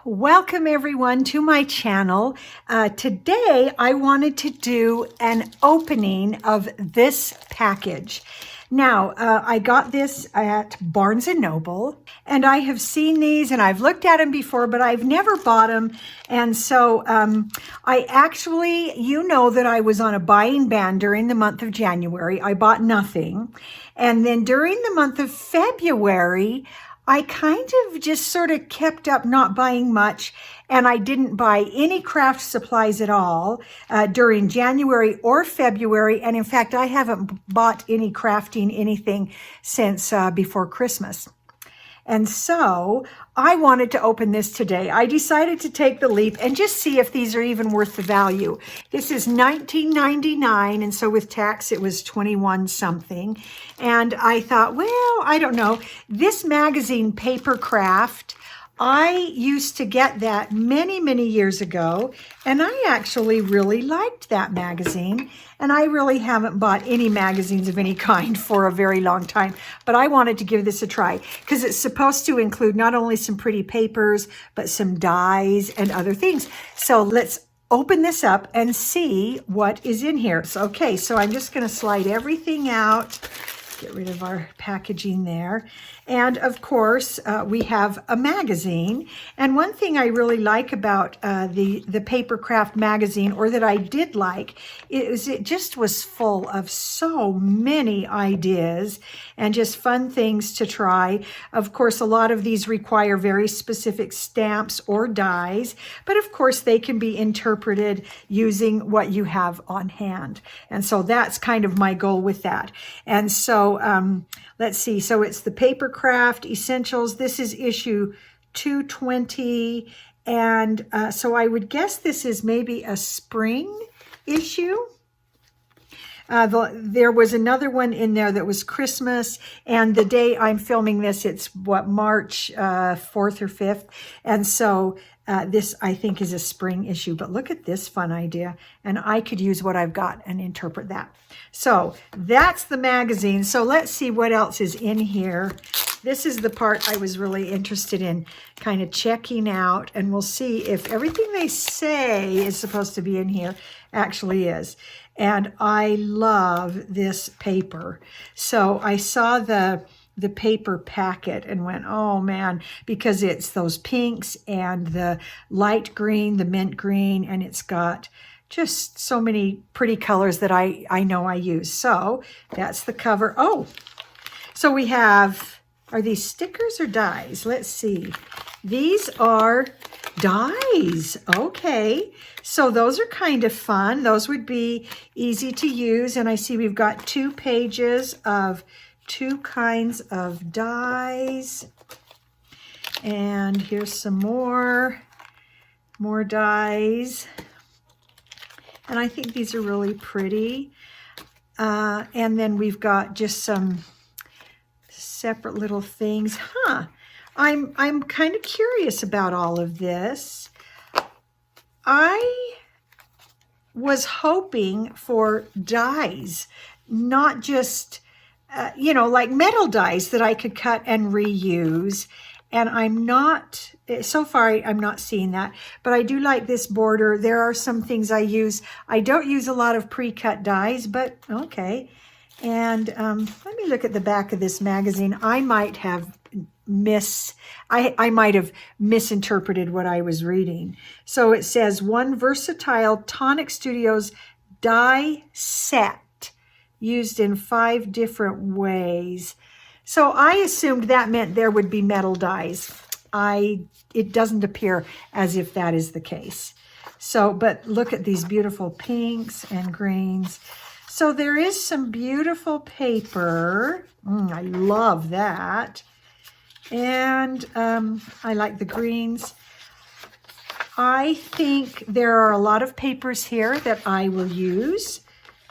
Welcome everyone to my channel. Today I wanted to do an opening of this package. Now, I got this at Barnes & Noble, and I have seen these and I've looked at them before, but I've never bought them. And so I actually, you know that I was on a buying ban during the month of January. I bought nothing. And then during the month of February, I kind of just sort of kept up not buying much, and I didn't buy any craft supplies at all during January or February. And in fact, I haven't bought any crafting anything since before Christmas. And so I wanted to open this today. I decided to take the leap and just see if these are even worth the value. This is $19.99, and so with tax it was 21 something. And I thought, well, I don't know. This magazine, Papercraft, I used to get that many, many years ago, and I actually really liked that magazine. And I really haven't bought any magazines of any kind for a very long time, but I wanted to give this a try because it's supposed to include not only some pretty papers, but some dies and other things. So let's open this up and see what is in here. So, okay, so I'm just going to slide everything out. Get rid of our packaging there. And of course, we have a magazine. And one thing I really like about the Papercraft magazine, or that I did like, is it just was full of so many ideas and just fun things to try. Of course, a lot of these require very specific stamps or dies, but of course they can be interpreted using what you have on hand. And so that's kind of my goal with that. And so let's see. So it's the Papercraft Essentials. This is issue 220. And so I would guess this is maybe a spring issue. There was another one in there that was Christmas. And the day I'm filming this, it's what, March 4th or 5th. And so this, I think, is a spring issue. But look at this fun idea. And I could use what I've got and interpret that. So that's the magazine. So let's see what else is in here. This is the part I was really interested in kind of checking out. And we'll see if everything they say is supposed to be in here actually is. And I love this paper. So I saw the paper packet and went, oh man, because it's those pinks and the light green, the mint green, and it's got just so many pretty colors that I know I use. So that's the cover. Oh, so we have, are these stickers or dies? Let's see. These are dies. Okay. So those are kind of fun. Those would be easy to use. And I see we've got 2 pages of 2 kinds of dies. And here's some more dies. And I think these are really pretty. And then we've got just some separate little things. I'm kind of curious about all of this. I was hoping for dies, not just, like metal dies that I could cut and reuse. And I'm not, so far, I'm not seeing that. But I do like this border. There are some things I use. I don't use a lot of pre-cut dies, but okay. And let me look at the back of this magazine. I might have I might have misinterpreted what I was reading. So it says, one versatile Tonic Studios die set used in 5 different ways. So I assumed that meant there would be metal dies. It doesn't appear as if that is the case. So, but look at these beautiful pinks and greens. So there is some beautiful paper. I love that. And I like the greens. I think there are a lot of papers here that I will use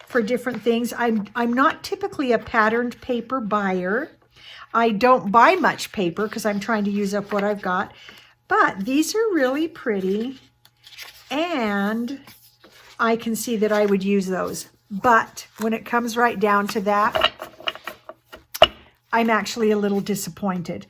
for different things. I'm not typically a patterned paper buyer. I don't buy much paper because I'm trying to use up what I've got. But these are really pretty. And I can see that I would use those. But when it comes right down to that, I'm actually a little disappointed.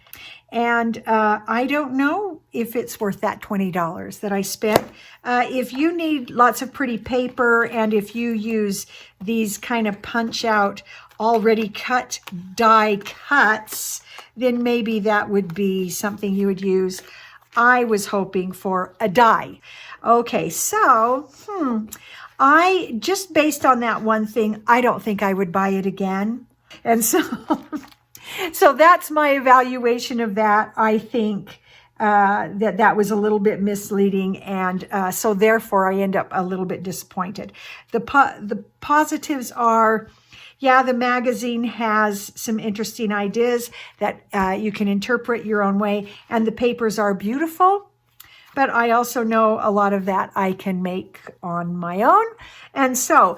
And I don't know if it's worth that $20 that I spent. If you need lots of pretty paper, and if you use these kind of punch out already cut die cuts, then maybe that would be something you would use. I was hoping for a die. Okay, so, I just based on that one thing, I don't think I would buy it again. And so, so that's my evaluation of that. I think that was a little bit misleading, and so therefore I end up a little bit disappointed. The positives are, yeah, the magazine has some interesting ideas that you can interpret your own way, and the papers are beautiful. But I also know a lot of that I can make on my own. And so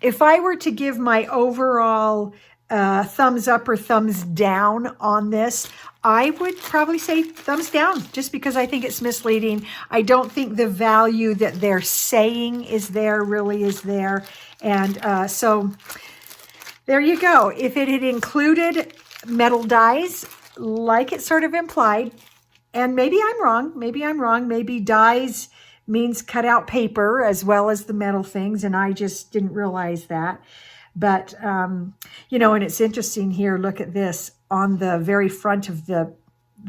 if I were to give my overall thumbs up or thumbs down on this, I would probably say thumbs down, just because I think it's misleading. I don't think the value that they're saying really is there. And so there you go. If it had included metal dies, like it sort of implied, and maybe I'm wrong. Maybe dies means cut out paper as well as the metal things, and I just didn't realize that. But, you know, and it's interesting here. Look at this on the very front of the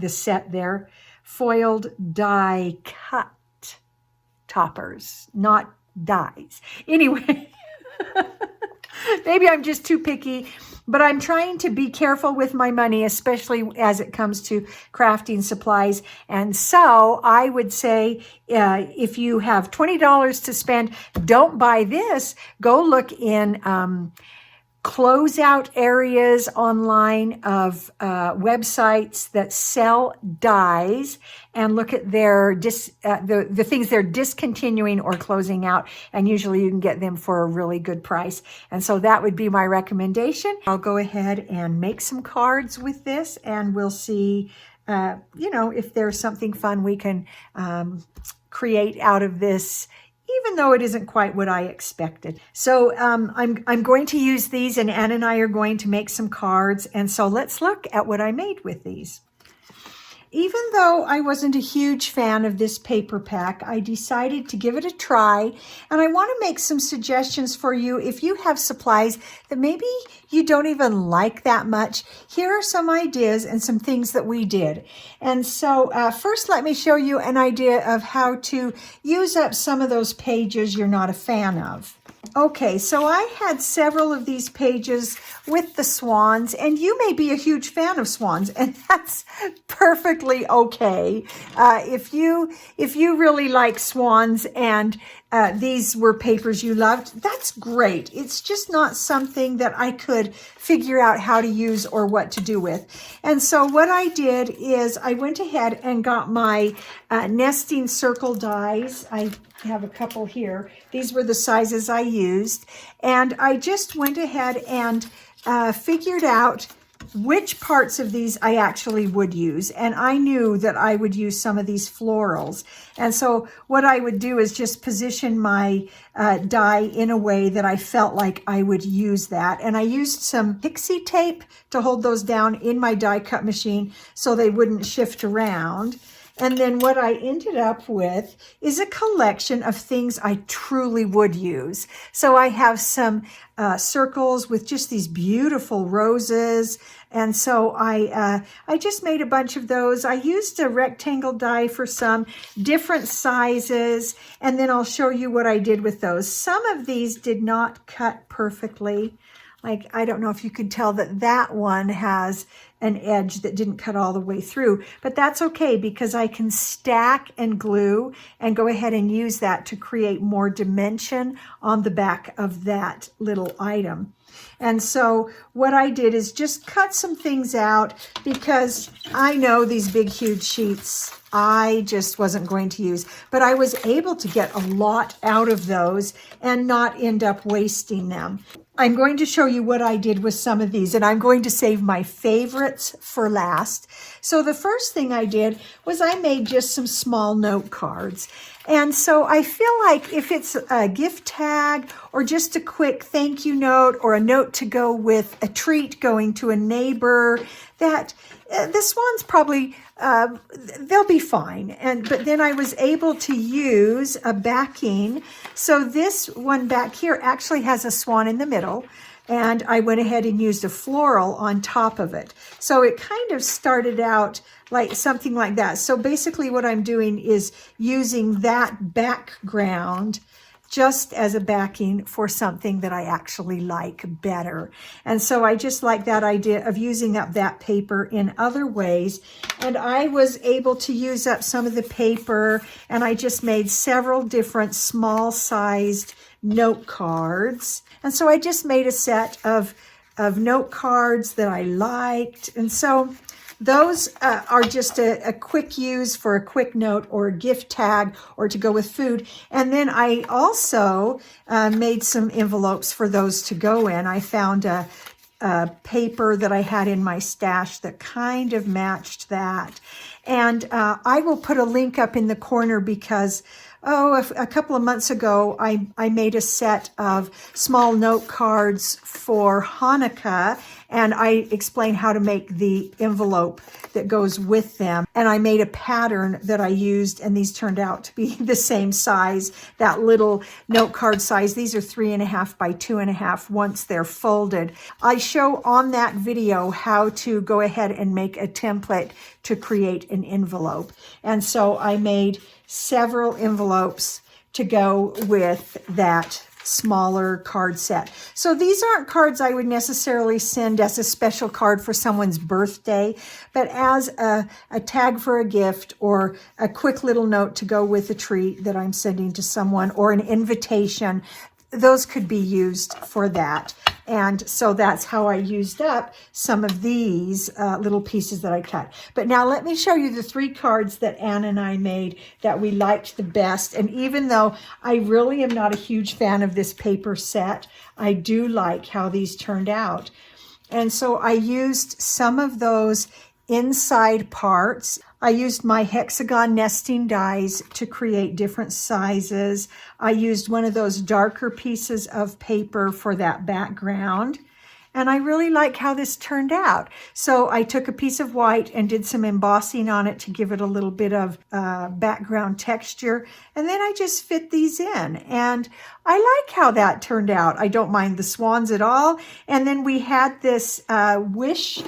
set there. Foiled die cut toppers, not dies. Anyway, maybe I'm just too picky. But I'm trying to be careful with my money, especially as it comes to crafting supplies. And so I would say if you have $20 to spend, don't buy this. Go look in closeout areas online of websites that sell dies, and look at their the things they're discontinuing or closing out, and usually you can get them for a really good price. And so that would be my recommendation. I'll go ahead and make some cards with this, and we'll see you know, if there's something fun we can create out of this, even though it isn't quite what I expected. So I'm going to use these, and Ann and I are going to make some cards. And so let's look at what I made with these. Even though I wasn't a huge fan of this paper pack, I decided to give it a try, and I want to make some suggestions for you if you have supplies that maybe you don't even like that much. Here are some ideas and some things that we did. And so first, let me show you an idea of how to use up some of those pages you're not a fan of. Okay, so I had several of these pages with the swans, and you may be a huge fan of swans, and that's perfectly okay. If you really like swans and these were papers you loved, that's great. It's just not something that I could figure out how to use or what to do with. And so what I did is I went ahead and got my nesting circle dies. I have a couple here. These were the sizes I used. And I just went ahead and figured out which parts of these I actually would use. And I knew that I would use some of these florals. And so what I would do is just position my die in a way that I felt like I would use that. And I used some pixie tape to hold those down in my die cut machine so they wouldn't shift around. And then what I ended up with is a collection of things I truly would use. So I have some circles with just these beautiful roses. And so I just made a bunch of those. I used a rectangle die for some different sizes. And then I'll show you what I did with those. Some of these did not cut perfectly. Like, I don't know if you could tell that that one has an edge that didn't cut all the way through, but that's okay because I can stack and glue and go ahead and use that to create more dimension on the back of that little item. And so what I did is just cut some things out because I know these big, huge sheets I just wasn't going to use, but I was able to get a lot out of those and not end up wasting them. I'm going to show you what I did with some of these, and I'm going to save my favorites for last. So the first thing I did was I made just some small note cards. And so I feel like if it's a gift tag or just a quick thank you note or a note to go with a treat going to a neighbor, that the swans probably, they'll be fine. But then I was able to use a backing. So this one back here actually has a swan in the middle. And I went ahead and used a floral on top of it. So it kind of started out like something like that. So basically what I'm doing is using that background just as a backing for something that I actually like better. And so I just like that idea of using up that paper in other ways. And I was able to use up some of the paper, and I just made several different small sized note cards. And so I just made a set of note cards that I liked. And so those are just a quick use for a quick note or a gift tag or to go with food. And then I also made some envelopes for those to go in. I found a paper that I had in my stash that kind of matched that. And I will put a link up in the corner because a couple of months ago, I made a set of small note cards for Hanukkah, and I explained how to make the envelope that goes with them. And I made a pattern that I used, and these turned out to be the same size, that little note card size. These are 3.5 by 2.5 once they're folded. I show on that video how to go ahead and make a template to create an envelope. And so I made several envelopes to go with that smaller card set. So these aren't cards I would necessarily send as a special card for someone's birthday, but as a tag for a gift or a quick little note to go with a treat that I'm sending to someone or an invitation. Those could be used for that. And so that's how I used up some of these little pieces that I cut. But now let me show you the 3 cards that Anne and I made that we liked the best. And even though I really am not a huge fan of this paper set, I do like how these turned out. And so I used some of those inside parts. I used my hexagon nesting dies to create different sizes. I used one of those darker pieces of paper for that background. And I really like how this turned out. So I took a piece of white and did some embossing on it to give it a little bit of background texture. And then I just fit these in. And I like how that turned out. I don't mind the swans at all. And then we had this wish.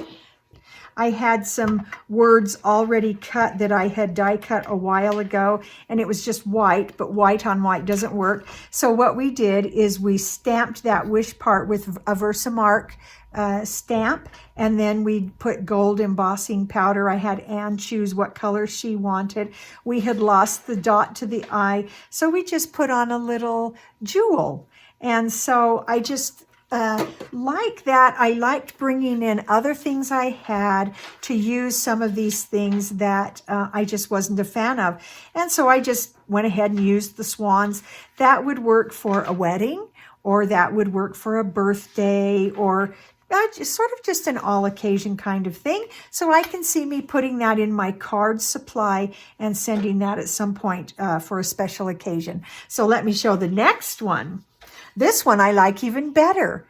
I had some words already cut that I had die cut a while ago, and it was just white, but white on white doesn't work. So what we did is we stamped that wish part with a Versamark stamp, and then we put gold embossing powder. I had Anne choose what color she wanted. We had lost the dot to the I, so we just put on a little jewel. And so I just like that. I liked bringing in other things I had to use some of these things that I just wasn't a fan of. And so I just went ahead and used the swans. That would work for a wedding, or that would work for a birthday, or just an all occasion kind of thing. So I can see me putting that in my card supply and sending that at some point for a special occasion. So let me show the next one. This one I like even better.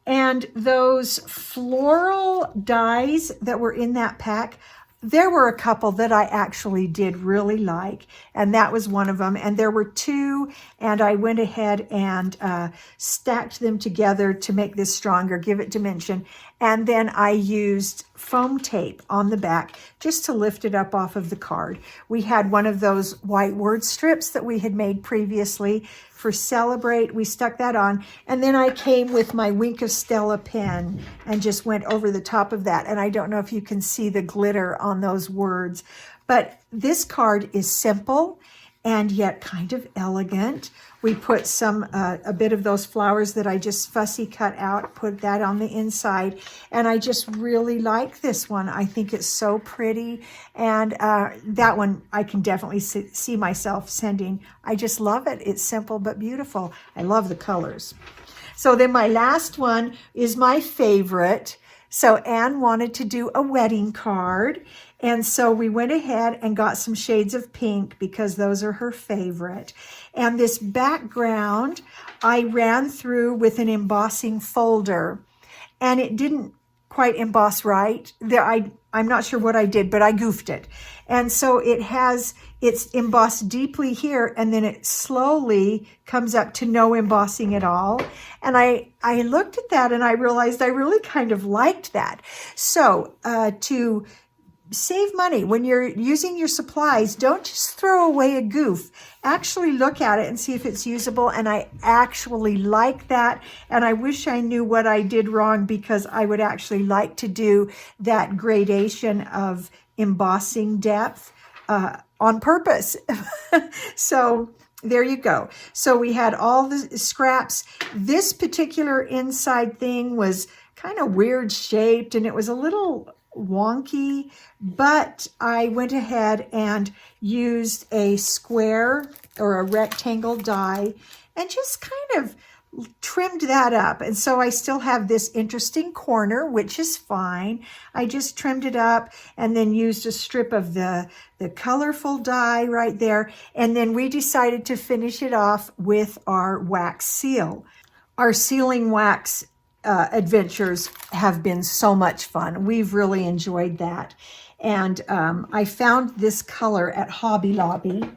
And those floral dies that were in that pack, there were a couple that I actually did really like, and that was one of them. And there were 2, and I went ahead and stacked them together to make this stronger, give it dimension. And then I used foam tape on the back just to lift it up off of the card. We had one of those white word strips that we had made previously for Celebrate. We stuck that on. And then I came with my Wink of Stella pen and just went over the top of that. And I don't know if you can see the glitter on those words, but this card is simple and yet kind of elegant. We put a bit of those flowers that I just fussy cut out, put that on the inside. And I just really like this one. I think it's so pretty. And that one I can definitely see myself sending. I just love it. It's simple but beautiful. I love the colors. So then my last one is my favorite. So Anne wanted to do a wedding card. And so we went ahead and got some shades of pink because those are her favorite. And this background I ran through with an embossing folder, and it didn't quite emboss right. I'm not sure what I did, but I goofed it. And so it's embossed deeply here, and then it slowly comes up to no embossing at all. And I looked at that and I realized I really kind of liked that. So to save money when you're using your supplies, don't just throw away a goof. Actually look at it and see if it's usable. And I actually like that. And I wish I knew what I did wrong, because I would actually like to do that gradation of embossing depth on purpose. So there you go. So we had all the scraps. This particular inside thing was kind of weird shaped, and it was a little wonky, but I went ahead and used a square or a rectangle die and just kind of trimmed that up. And so I still have this interesting corner, which is fine. I just trimmed it up and then used a strip of the colorful die right there. And then we decided to finish it off with our wax seal. Our sealing wax adventures have been so much fun. We've really enjoyed that. And I found this color at Hobby Lobby,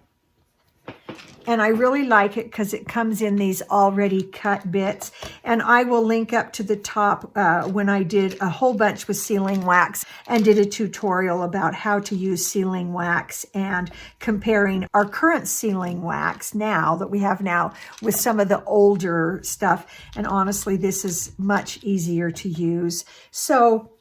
and I really like it because it comes in these already cut bits. And I will link up to the top when I did a whole bunch with sealing wax and did a tutorial about how to use sealing wax and comparing our current sealing wax now that we have now with some of the older stuff. And honestly, this is much easier to use. So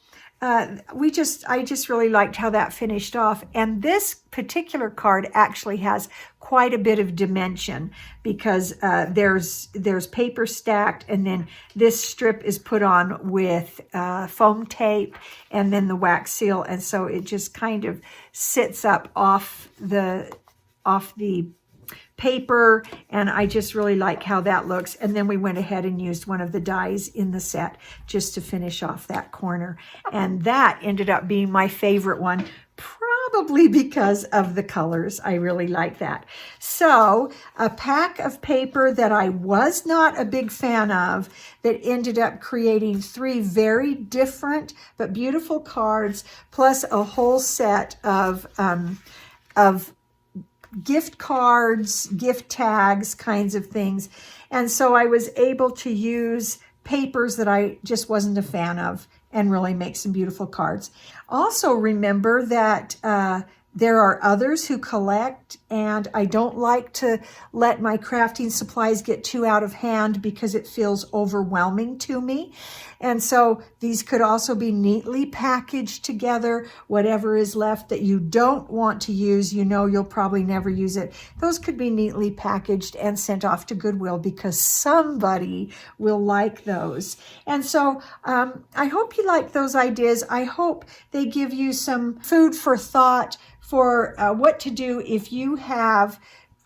I just really liked how that finished off. And this particular card actually has quite a bit of dimension, because there's paper stacked, and then this strip is put on with foam tape and then the wax seal. And so it just kind of sits up off the paper, and I just really like how that looks. And then we went ahead and used one of the dies in the set just to finish off that corner. And that ended up being my favorite one, probably because of the colors. I really like that. So a pack of paper that I was not a big fan of, that ended up creating 3 very different but beautiful cards, plus a whole set of gift cards, gift tags, kinds of things. And so I was able to use papers that I just wasn't a fan of and really make some beautiful cards. Also remember that there are others who collect, and I don't like to let my crafting supplies get too out of hand because it feels overwhelming to me. And so these could also be neatly packaged together. Whatever is left that you don't want to use, you know you'll probably never use it, those could be neatly packaged and sent off to Goodwill, because somebody will like those. And so I hope you like those ideas. I hope they give you some food for thought for what to do if you have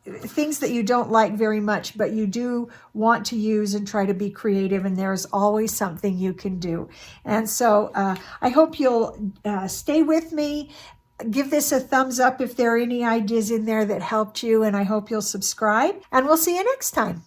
things that you don't like very much, but you do want to use and try to be creative, and there's always something you can do. And so I hope you'll stay with me. Give this a thumbs up if there are any ideas in there that helped you, and I hope you'll subscribe, and we'll see you next time.